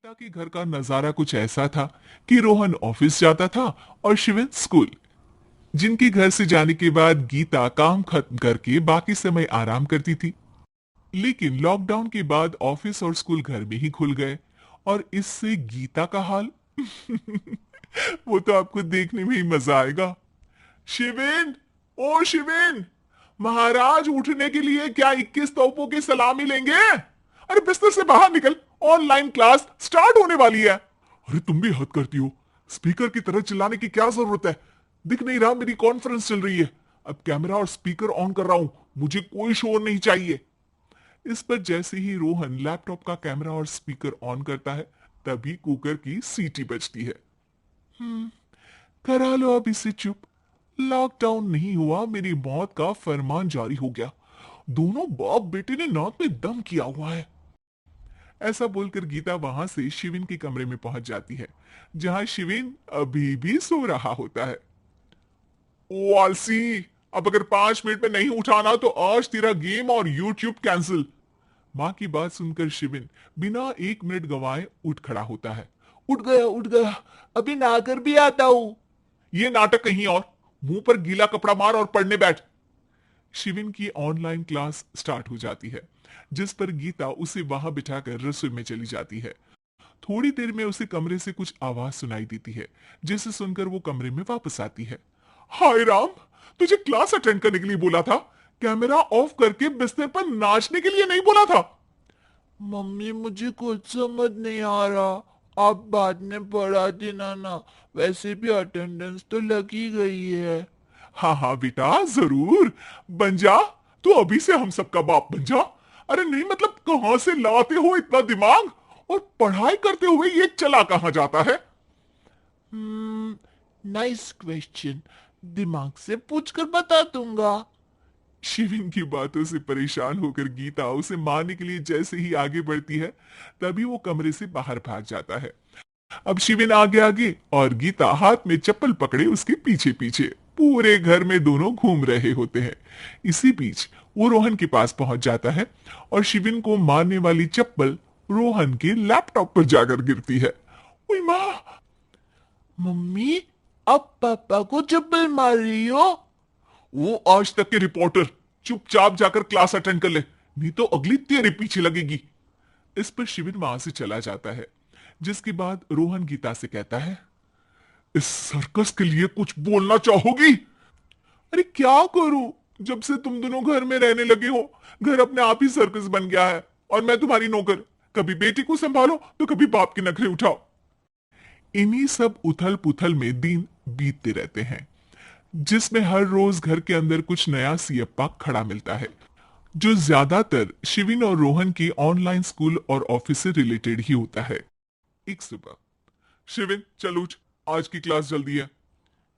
गीता के घर का नजारा कुछ ऐसा था कि रोहन ऑफिस जाता था और शिवन स्कूल। जिनके घर से जाने के बाद गीता काम खत्म करके बाकी समय आराम करती थी। लेकिन लॉकडाउन के बाद ऑफिस और स्कूल घर में ही खुल गए और इससे गीता का हाल वो तो आपको देखने में ही मजा आएगा। शिवेन, ओ शिवेन, महाराज उठने के लिए क्या 21 तोपों की सलामी लेंगे? अरे बिस्तर से बाहर निकल, ऑनलाइन क्लास स्टार्ट होने वाली है। अरे तुम भी हद करती हो, स्पीकर की तरह चिल्लाने की क्या जरूरत है? दिख नहीं रहा मेरी कॉन्फ्रेंस चल रही है। अब कैमरा और स्पीकर ऑन कर रहा हूं, मुझे कोई शोर नहीं चाहिए। इस पर जैसे ही रोहन लैपटॉप का कैमरा और स्पीकर ऑन करता है तभी कुकर की सीटी बजती है। करा लो अब इसे चुप। लॉकडाउन नहीं हुआ, मेरी मौत का फरमान जारी हो गया। दोनों बाप बेटे ने नाक में दम किया हुआ है। ऐसा बोलकर गीता वहां से शिविन के कमरे में पहुंच जाती है, जहां शिविन अभी भी सो रहा होता है। ओ आलसी, अब अगर 5 मिनट में नहीं उठाना तो आज तेरा गेम और यूट्यूब कैंसिल। माँ की बात सुनकर शिविन बिना 1 मिनट गवाए उठ खड़ा होता है। उठ गया, अभी नहाकर भी आता हूं। ये नाटक कहीं और, मुंह पर गीला कपड़ा मार और पढ़ने बैठ। शिविन की ऑनलाइन क्लास स्टार्ट हो जाती है, जिस पर गीता उसे वहां बिठाकर रसोई में चली जाती है। थोड़ी देर में उसे कमरे से कुछ आवाज सुनाई देती है, जिसे सुनकर वो कमरे में वापस आती है। हाय राम, तुझे क्लास अटेंड करने के लिए बोला था, कैमरा ऑफ करके बिस्तर पर नाचने के लिए नहीं बोला था। मम्मी मुझे कुछ समझ नहीं आ रहा। आप बाद में पढ़ा देना ना। वैसे भी अटेंडेंस तो लगी गई है। हाँ हाँ बेटा, जरूर बन जा। तू अभी से हम सबका बाप बन जा। अरे नहीं मतलब कहां से लाते हो इतना दिमाग, और पढ़ाई करते हुए ये चला कहां जाता है? Nice question. दिमाग से पूछकर बता दूंगा। शिविन की बातों से परेशान होकर गीता उसे मारने के लिए जैसे ही आगे बढ़ती है तभी वो कमरे से बाहर भाग जाता है। अब शिविन आगे आगे और गीता हाथ में चप्पल पकड़े उसके पीछे पीछे पूरे घर में दोनों घूम रहे होते हैं। इसी बीच वो रोहन के पास पहुंच जाता है और शिविन को मारने वाली चप्पल रोहन के लैपटॉप पर जाकर गिरती है। ओए माँ! मम्मी, अब पापा को चप्पल मार रही हो? वो आज तक के रिपोर्टर, चुपचाप जाकर क्लास अटेंड कर ले, नहीं तो अगली तेरे पीछे लगेगी। इस पर शिविन वहां से चला जाता है, जिसके बाद रोहन गीता से कहता है, इस सर्कस के लिए कुछ बोलना चाहोगी? अरे क्या करूं, जब से तुम दोनों घर में रहने लगे हो घर अपने आप ही सर्कस बन गया है और मैं तुम्हारी नौकर। कभी बेटी को संभालो तो कभी बाप के नखरे उठाओ। इन्हीं सब उथल पुथल में दिन बीतते रहते हैं, जिसमें हर रोज घर के अंदर कुछ नया सियप्पा खड़ा मिलता है, जो ज्यादातर शिविन और रोहन के ऑनलाइन स्कूल और ऑफिस से रिलेटेड ही होता है। एक सुबह, शिविन चल उठ, आज की क्लास जल्दी है।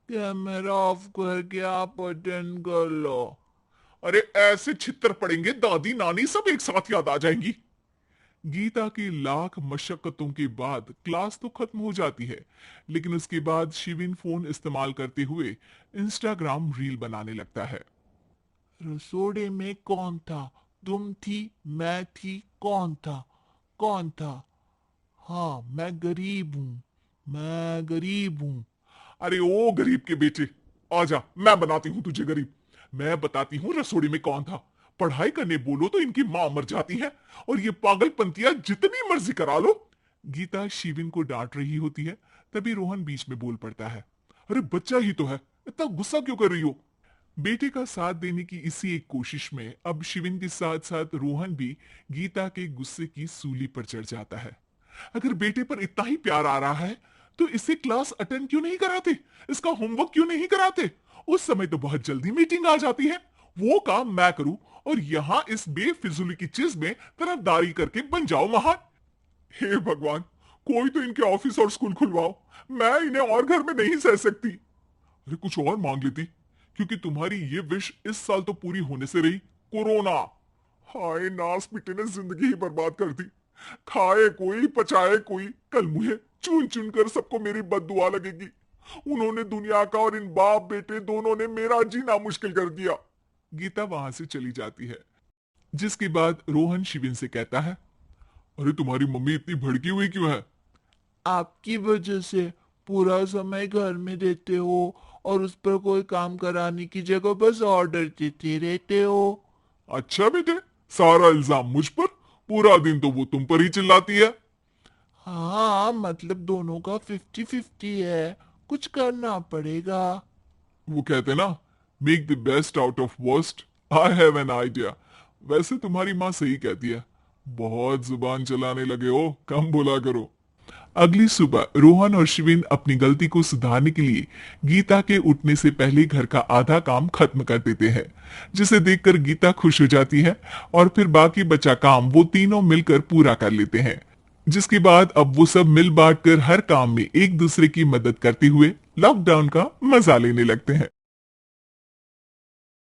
कैमरा ऑफ करके आप अटेंड कर लो। अरे ऐसे छित्तर पड़ेंगे दादी नानी सब एक साथ याद आ जाएंगी। गीता की लाख मशक्कतों के बाद क्लास तो खत्म हो जाती है, लेकिन उसके बाद शिविन फोन इस्तेमाल करते हुए इंस्टाग्राम रील बनाने लगता है। रसोड़े में कौन था? तुम थी, मैं थी, कौन था? कौन था? हाँ, मैं गरीब हूँ। मैं गरीब हूँ। अरे ओ गरीब के बेटे, आजा मैं बनाती हूँ तुझे गरीब। मैं बताती हूँ रसोड़ी में कौन था। पढ़ाई करने बोलो तो इनकी मां मर जाती है और ये पागलपंतियां जितनी मर्जी करा लो। गीता शिविन को डांट रही होती है, तभी रोहन बीच में बोल पड़ता है। अरे बच्चा ही तो है, इतना गुस्सा क्यों कर रही हो? बेटे का साथ देने की इसी एक कोशिश में अब शिविन के साथ साथ रोहन भी गीता के गुस्से की सूली पर चढ़ जाता है। अगर बेटे पर इतना ही प्यार आ रहा है तो इसे क्लास अटेंड क्यों नहीं कराते, इसका होमवर्क क्यों नहीं कराते? उस समय तो बहुत जल्दी मीटिंग आ जाती है, वो काम मैं करूं और यहां इस बेफिजुली की चीज में तरफदारी करके बन जाओ महान। हे भगवान, कोई तो इनके ऑफिस और स्कूल खुलवाओ, मैं इन्हें और घर में नहीं सह सकती। अरे कुछ और मांग लेती, क्योंकि तुम्हारी ये विश इस साल तो पूरी होने से रही, कोरोना। हाय नास पिटे ने जिंदगी ही बर्बाद कर दी। खाए कोई पचाए कोई, कल मुझे चुन चुन कर सबको मेरी बद्दुआ लगेगी। उन्होंने दुनिया का और इन बाप बेटे दोनों ने मेरा जीना मुश्किल कर दिया। गीता वहां से चली जाती है, जिसके बाद रोहन शिविन से कहता है, अरे तुम्हारी मम्मी इतनी भड़की हुई क्यों है? आपकी वजह से पूरा समय घर में रहते हो और उस पर कोई काम कराने की जगह बस ऑर्डर देते रहते हो। अच्छा बेटे, सारा इल्जाम मुझ पर, पूरा दिन तो वो तुम पर ही चिल्लाती है। हाँ मतलब दोनों का 50-50 है, कुछ करना पड़ेगा। वो कहते ना, make the best out of worst. I have an idea. वैसे तुम्हारी माँ सही कहती है, बहुत जुबान चलाने लगे हो, कम बोला करो। अगली सुबह रोहन और शिविन अपनी गलती को सुधारने के लिए गीता के उठने से पहले घर का आधा काम खत्म कर देते हैं, जिसे देखकर गीता खुश हो जाती है और फिर बाकी बचा काम वो तीनों मिलकर पूरा कर लेते हैं। जिसके बाद अब वो सब मिल बांट कर हर काम में एक दूसरे की मदद करते हुए लॉकडाउन का मजा लेने लगते हैं।